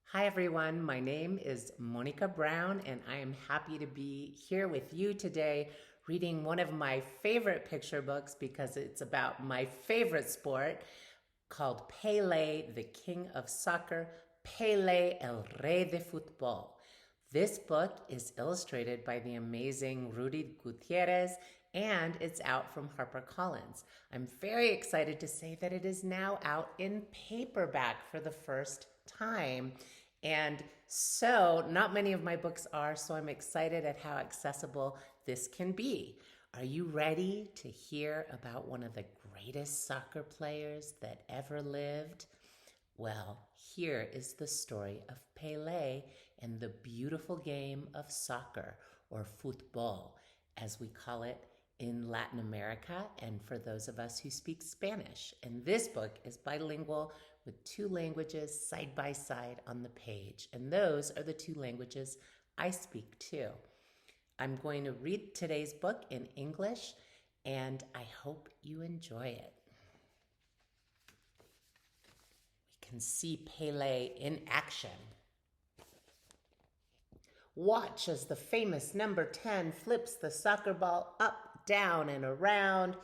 Hi everyone, my name is Monica Brown and I am happy to be here with you today reading one of my favorite picture books because it's about my favorite sport called Pelé, the King of Soccer, Pelé, el Rey de Fútbol. This book is illustrated by the amazing Rudy Gutierrez and it's out from HarperCollins. I'm very excited to say that it is now out in paperback for the first time. And so, not many of my books are, so I'm excited at how accessible this can be. Are you ready to hear about one of the greatest soccer players that ever lived? Well, here is the story of Pelé and the beautiful game of soccer, or football, as we call it in Latin America, and for those of us who speak Spanish. And this book is bilingual with two languages side by side on the page. And those are the two languages I speak too. I'm going to read today's book in English, and I hope you enjoy it. We can see Pelé in action. Watch as the famous number 10 flips the soccer ball up, down, and around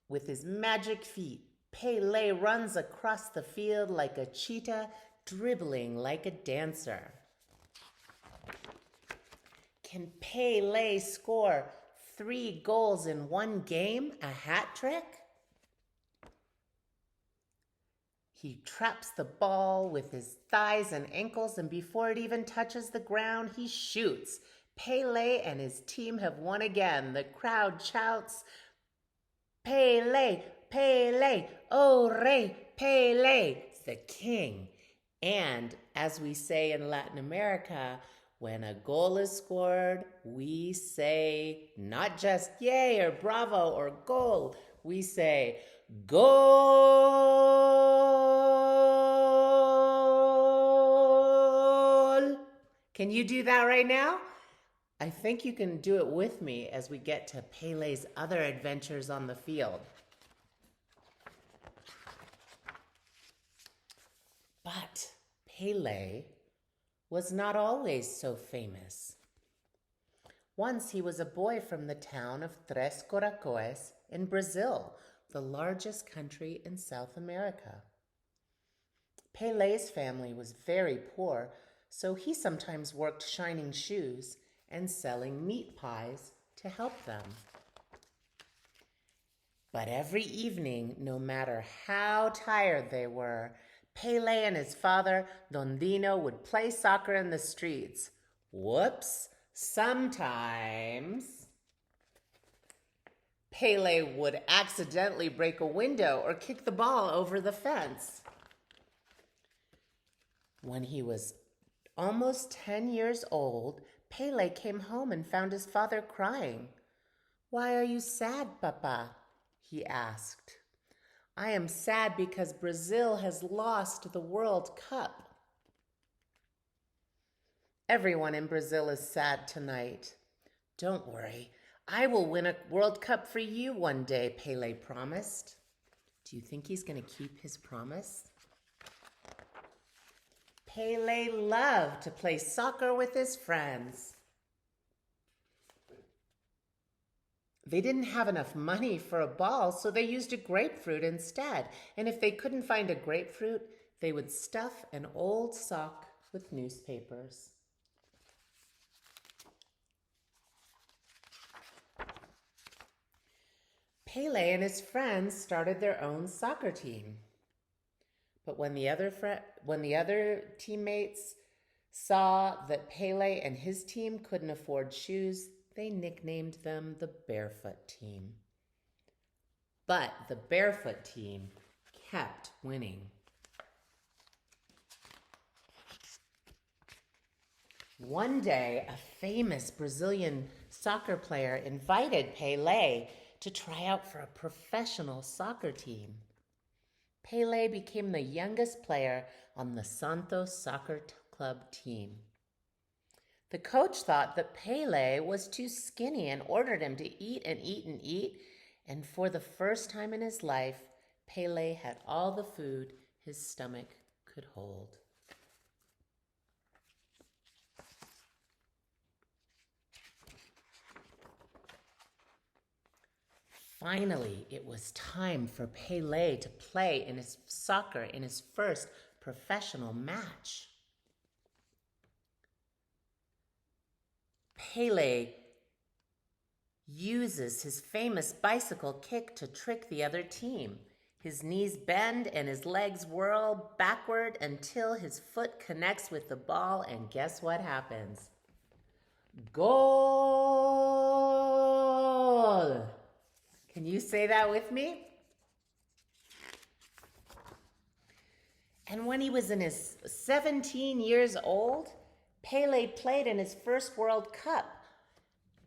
with his magic feet. Pelé runs across the field like a cheetah, dribbling like a dancer. Can Pelé score 3 goals in one game, a hat trick? He traps the ball with his thighs and ankles, and before it even touches the ground, he shoots. Pelé and his team have won again. The crowd shouts, Pelé, Pelé, oh Rey, Pelé, the king. And as we say in Latin America, when a goal is scored, we say not just yay or bravo or goal, we say goal. Can you do that right now? I think you can do it with me as we get to Pelé's other adventures on the field. But Pelé was not always so famous. Once he was a boy from the town of Tres Coracoes in Brazil, the largest country in South America. Pelé's family was very poor, so he sometimes worked shining shoes and selling meat pies to help them. But every evening, no matter how tired they were, Pelé and his father, Don Dino, would play soccer in the streets. Whoops! Sometimes Pelé would accidentally break a window or kick the ball over the fence. When he was almost 10 years old, Pelé came home and found his father crying. "Why are you sad, Papa?" he asked. "I am sad because Brazil has lost the World Cup." "Everyone in Brazil is sad tonight." "Don't worry, I will win a World Cup for you one day," Pelé promised. Do you think he's going to keep his promise? Pelé loved to play soccer with his friends. They didn't have enough money for a ball, so they used a grapefruit instead. And if they couldn't find a grapefruit, they would stuff an old sock with newspapers. Pelé and his friends started their own soccer team. But when the other teammates saw that Pelé and his team couldn't afford shoes, they nicknamed them the Barefoot Team. But the Barefoot Team kept winning. One day, a famous Brazilian soccer player invited Pelé to try out for a professional soccer team. Pelé became the youngest player on the Santos Soccer Club team. The coach thought that Pelé was too skinny and ordered him to eat and eat and eat. And for the first time in his life, Pelé had all the food his stomach could hold. Finally, it was time for Pelé to play in his soccer in his first professional match. Pelé uses his famous bicycle kick to trick the other team. His knees bend and his legs whirl backward until his foot connects with the ball, and guess what happens? Goal! Can you say that with me? And when he was in his 17 years old, Pelé played in his first World Cup,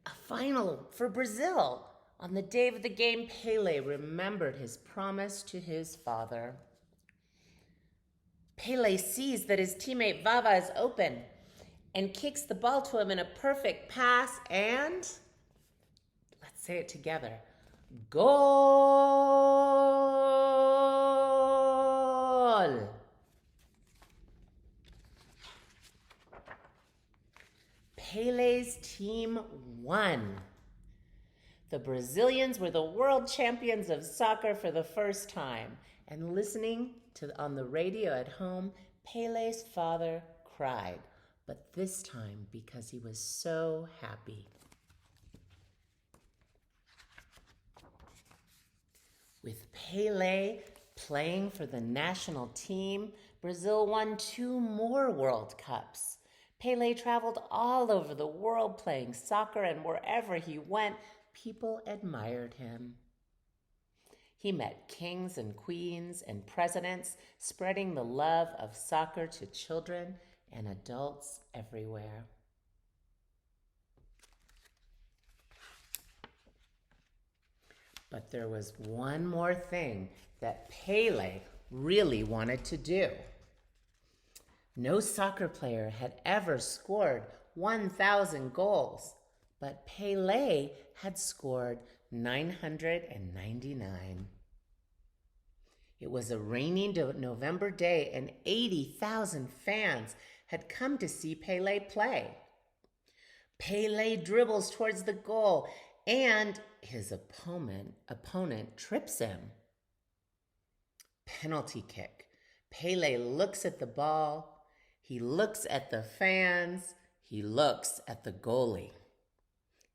a final for Brazil. On the day of the game, Pelé remembered his promise to his father. Pelé sees that his teammate Vava is open and kicks the ball to him in a perfect pass, and let's say it together. Goal! Pelé's team won. The Brazilians were the world champions of soccer for the first time. And listening to on the radio at home, Pelé's father cried, but this time because he was so happy. With Pelé playing for the national team, Brazil won 2 more World Cups. Pelé traveled all over the world playing soccer, and wherever he went, people admired him. He met kings and queens and presidents, spreading the love of soccer to children and adults everywhere. But there was one more thing that Pelé really wanted to do. No soccer player had ever scored 1,000 goals, but Pelé had scored 999. It was a rainy November day, and 80,000 fans had come to see Pelé play. Pelé dribbles towards the goal, and his opponent trips him. Penalty kick. Pelé looks at the ball. He looks at the fans. He looks at the goalie.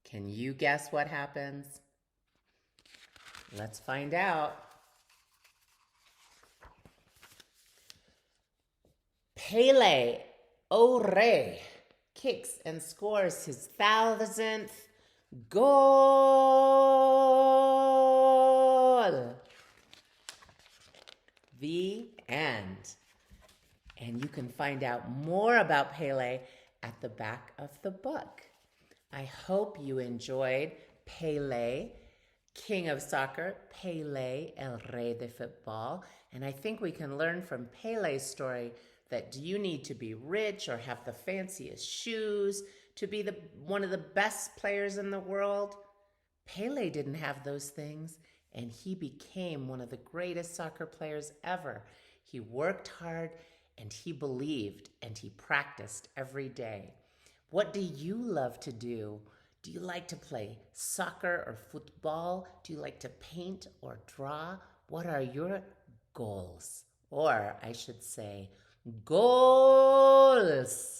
Can you guess what happens? Let's find out. Pelé, au rey, kicks and scores his 1,000th goal. The end. And you can find out more about Pelé at the back of the book. I hope you enjoyed Pelé, King of Soccer, Pelé, El Rey de Football. And I think we can learn from Pelé's story that do you need to be rich or have the fanciest shoes to be one of the best players in the world? Pelé didn't have those things, and he became one of the greatest soccer players ever. He worked hard, and he believed, and he practiced every day. What do you love to do? Do you like to play soccer or football? Do you like to paint or draw? What are your goals? Or I should say, goals.